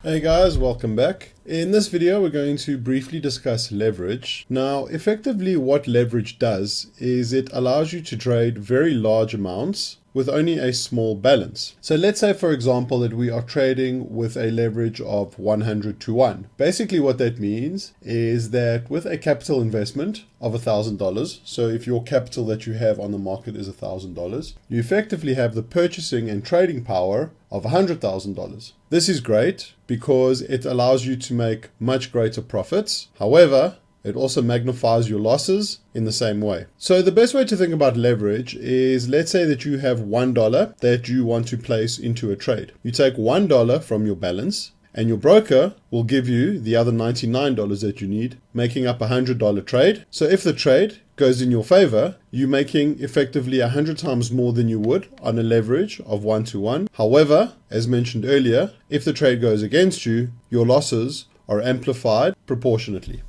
Hey guys, welcome back. In this video, we're going to briefly discuss leverage. Now, effectively what leverage does is it allows you to trade very large amounts with only a small balance. So let's say, for example, that we are trading with a leverage of 100 to 1. Basically what that means is that with a capital investment of $1,000, so if your capital that you have on the market is $1,000, you effectively have the purchasing and trading power of $100,000. This is great because it allows you to make much greater profits. However, it also magnifies your losses in the same way. So the best way to think about leverage is, let's say that you have $1 that you want to place into a trade. You take $1 from your balance and your broker will give you the other $99 that you need, making up a $100 trade. So if the trade goes in your favor, you're making effectively 100 times more than you would on a leverage of 1 to 1. However, as mentioned earlier, if the trade goes against you, your losses are amplified proportionately.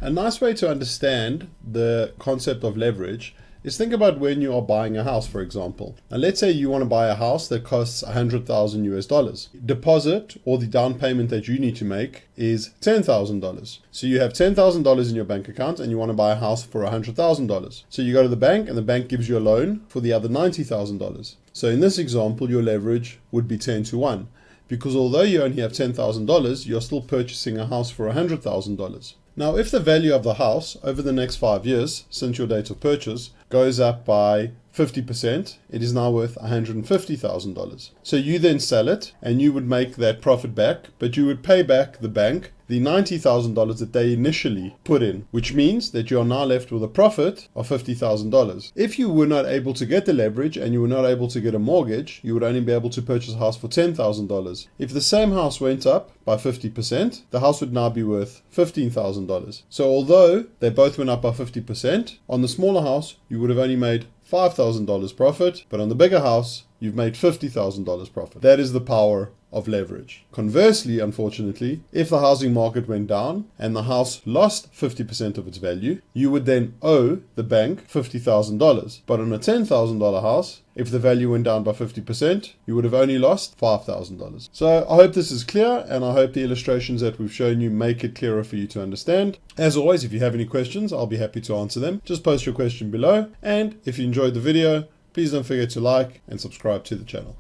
A nice way to understand the concept of leverage is think about when you are buying a house, for example. Now let's say you want to buy a house that costs $100,000. Deposit or the down payment that you need to make is $10,000. So you have $10,000 in your bank account and you want to buy a house for $100,000. So you go to the bank and the bank gives you a loan for the other $90,000. So in this example, your leverage would be 10 to 1. Because although you only have $10,000, you're still purchasing a house for $100,000. Now, if the value of the house over the next 5 years, since your date of purchase, goes up by 50%, it is now worth $150,000. So you then sell it and you would make that profit back, but you would pay back the bank the $90,000 that they initially put in, which means that you are now left with a profit of $50,000. If you were not able to get the leverage and you were not able to get a mortgage, you would only be able to purchase a house for $10,000. If the same house went up by 50%, the house would now be worth $15,000. So although they both went up by 50%, on the smaller house, you would have only made $5,000 profit, but on the bigger house, you've made $50,000 profit. That is the power of leverage. Conversely, unfortunately, if the housing market went down and the house lost 50% of its value, you would then owe the bank $50,000. But on a $10,000 house, if the value went down by 50%, you would have only lost $5,000. So I hope this is clear, and I hope the illustrations that we've shown you make it clearer for you to understand. As always, if you have any questions, I'll be happy to answer them. Just post your question below, and if you enjoyed the video, please don't forget to like and subscribe to the channel.